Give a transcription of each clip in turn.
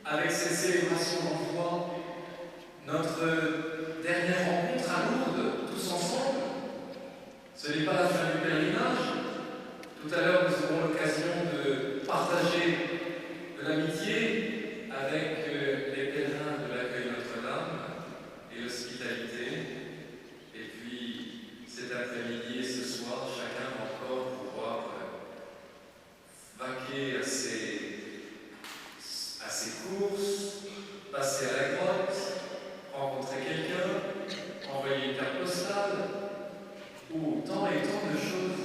avec cette célébration d'envoi, notre dernière rencontre à Lourdes, tous ensemble. Ce n'est pas la fin du pèlerinage. Tout à l'heure, nous aurons l'occasion de partager de l'amitié avec les pèlerins de l'accueil Notre-Dame et l'hospitalité. Et puis, cet après-midi et ce soir, chacun va encore pouvoir vaquer à ses courses, passer à la grotte, rencontrer quelqu'un, envoyer une carte postale, ou tant et tant de choses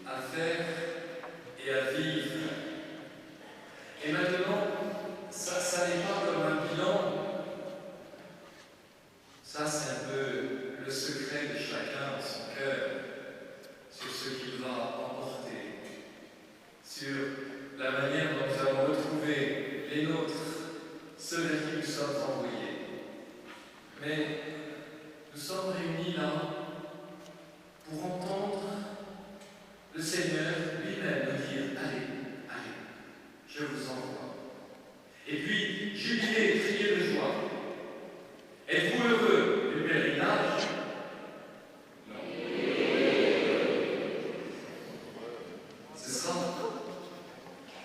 à faire et à vivre. Et maintenant, ça n'est pas comme un bilan. Ça, c'est un peu le secret de chacun dans son cœur, sur ce qu'il va emporter, sur la manière dont nous allons retrouver les nôtres, ceux vers qui nous sommes envoyés. Mais nous sommes réunis là pour entendre le Seigneur lui-même nous dire « Allez, allez, je vous envoie ». Et puis, jubiler, crier de joie. Êtes-vous heureux du pèlerinage? Non. Ce sera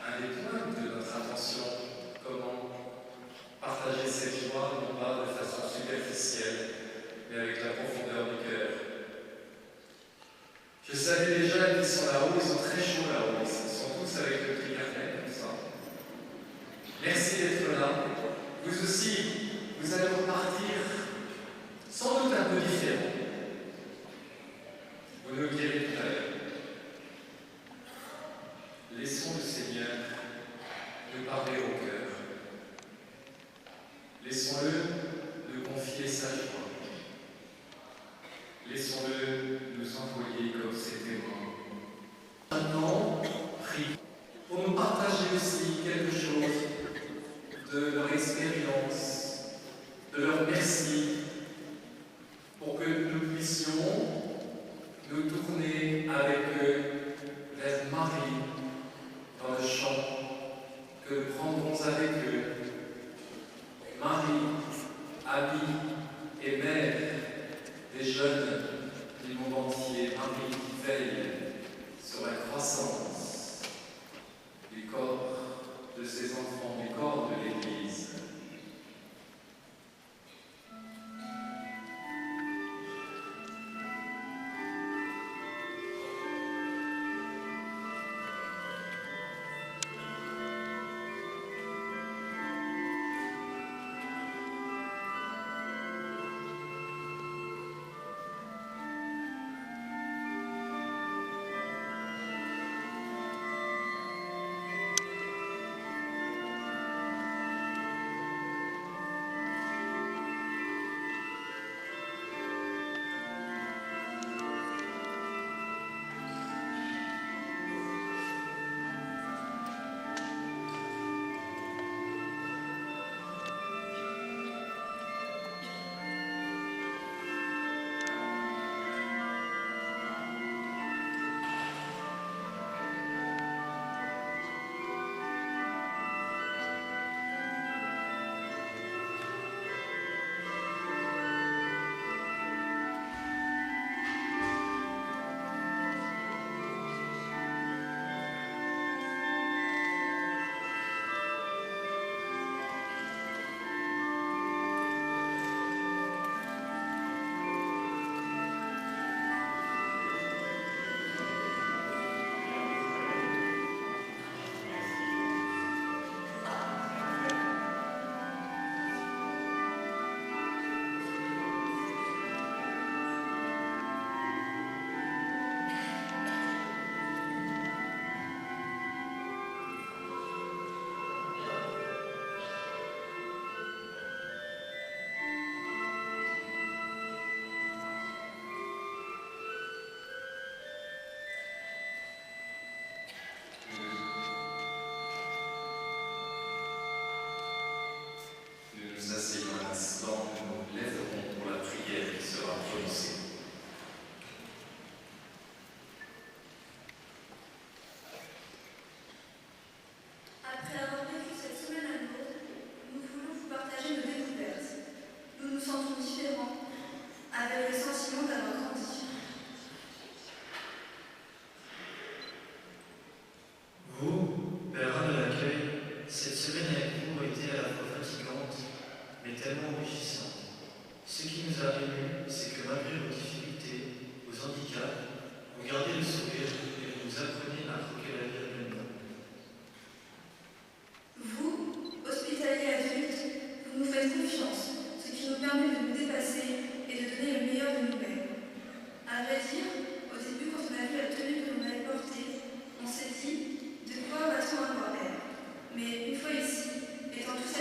un des points de notre attention. Comment partager cette joie, non pas de façon superficielle, mais avec la profondeur du cœur. Je salue les jeunes qui sont là-haut, ils sont très chauds là-haut, ils sont tous avec le tricarnet comme ça. Merci d'être là. Vous aussi, vous allez repartir sans doute un peu différent. Vous nous le direz tout à l'heure. Laissons le Seigneur nous parler au cœur. Laissons-le nous confier sa joie. Laissons-le nous envoyer comme ses témoins. Maintenant, prie pour nous partager aussi quelque chose de leur expérience, de leur merci, pour que nous puissions nous tourner avec eux vers Marie dans le chant que nous prendrons avec eux. Marie, amie et mère des jeunes du monde entier, Marie qui veille sur la croissance du corps de ses enfants, du corps de l'Église.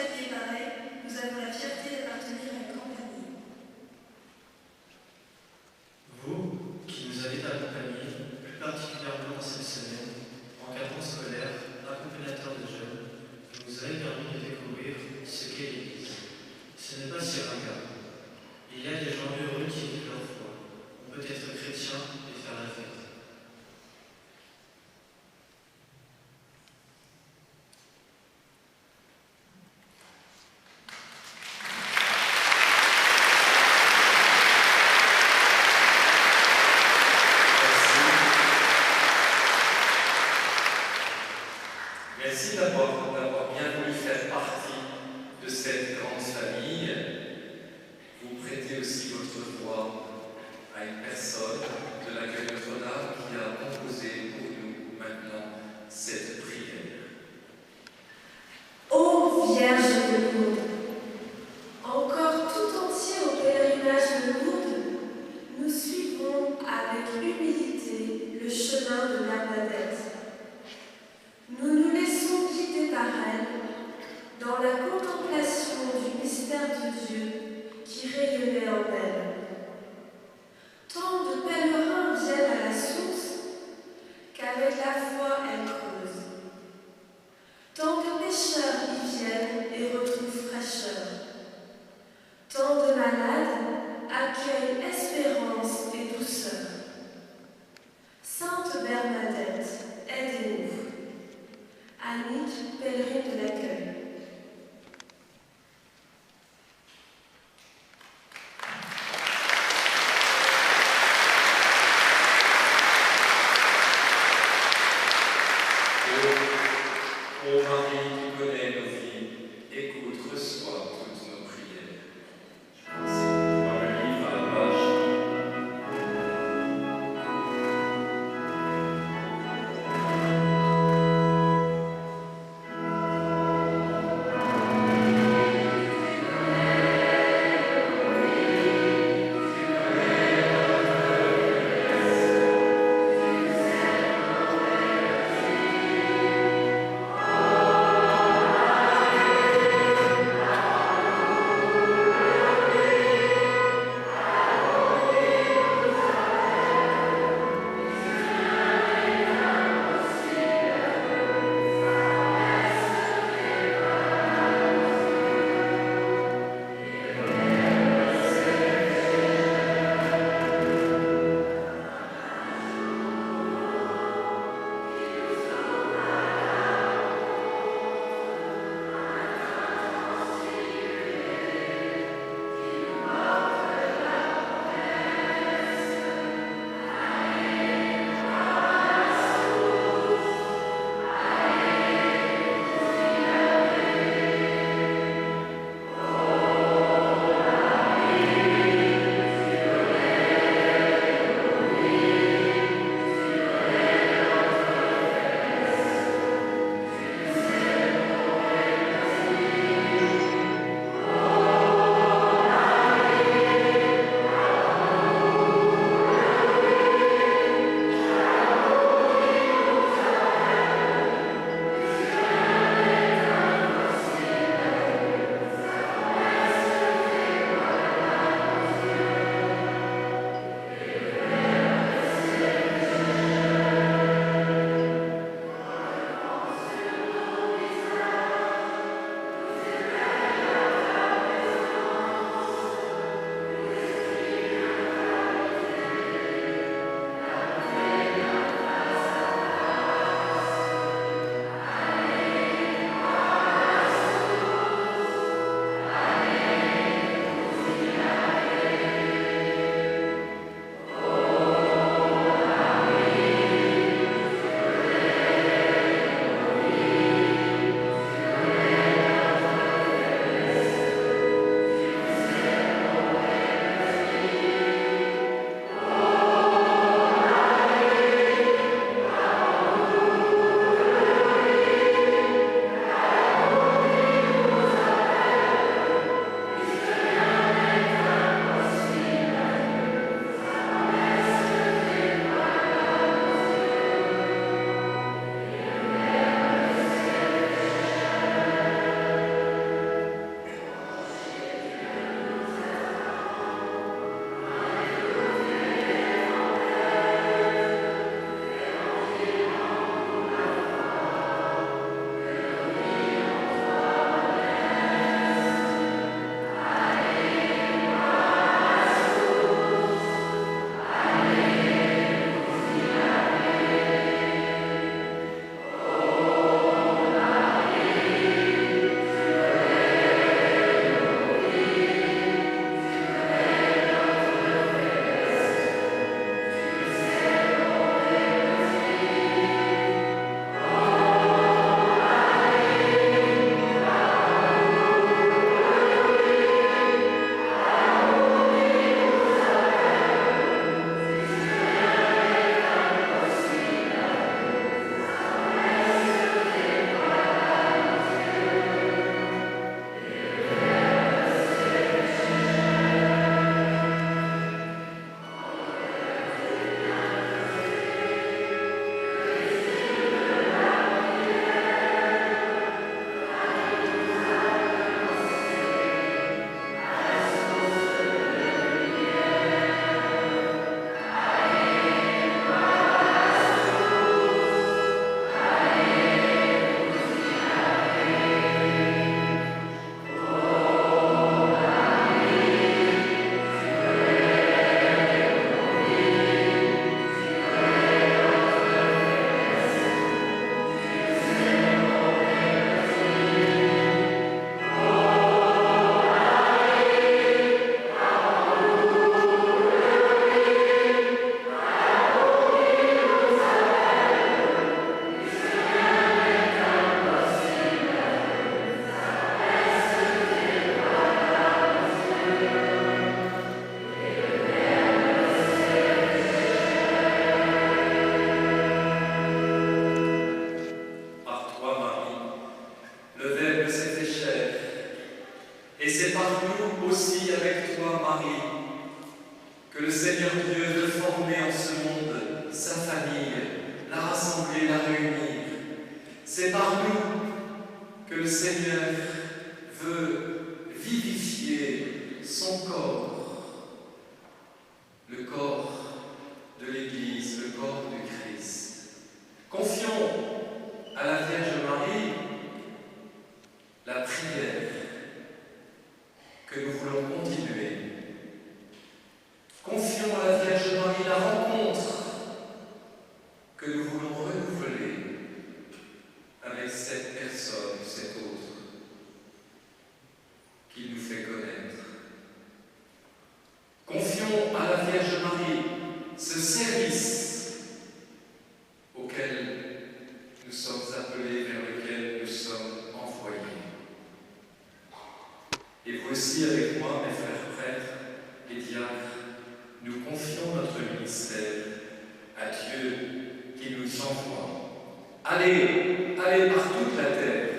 famille est pareille, nous avons la fierté d'appartenir à une grande famille. Vous, qui nous avez accompagnés, plus particulièrement dans cette semaine, encadrants scolaires, accompagnateurs de jeunes, vous nous avez permis de découvrir ce qu'est l'Église. Ce n'est pas si ringard. Il y a des gens heureux qui vivent leur foi. On peut être chrétien et faire la fête. Merci d'avoir bien voulu faire partie de cette grande famille. Vous prêtez aussi votre voix à une personne de l'accueil Notre-Dame qui a composé pour nous maintenant cette prière. Ô Vierge de Lourdes, encore tout entier au pèlerinage de Lourdes, nous suivons avec humilité le chemin de Bernadette. Nous nous laissons guider par elle dans la contemplation du mystère de Dieu qui rayonnait en elle. Tant de pèlerins viennent à la source qu'avec la foi elle creuse. Tant de pécheurs y viennent et retrouvent fraîcheur. Tant de malades accueillent espérance et douceur. Sainte Bernadette, aidez-nous. Annick, pèlerin de l'accueil. Ô Marie qui connaît nos vies, écoute, reçois toutes nos prières. C'est dans le livre à la page. Et c'est par nous aussi, avec toi, Marie, que le Seigneur Dieu veut former en ce monde sa famille, la rassembler, la réunir. C'est par nous que le Seigneur veut vivifier son corps, le corps de l'Église, le corps du Christ. Confions à la Vierge Marie la prière que nous voulons continuer. Confions à la Vierge Marie la rencontre que nous voulons renouveler avec cette personne, cet autre, qu'il nous fait connaître. Confions à la Vierge Marie ce service auquel nous sommes appelés, vers lequel nous sommes envoyés. Et vous aussi, avec moi, mes frères prêtres et diacres, nous confions notre ministère à Dieu qui nous envoie. Allez par toute la terre,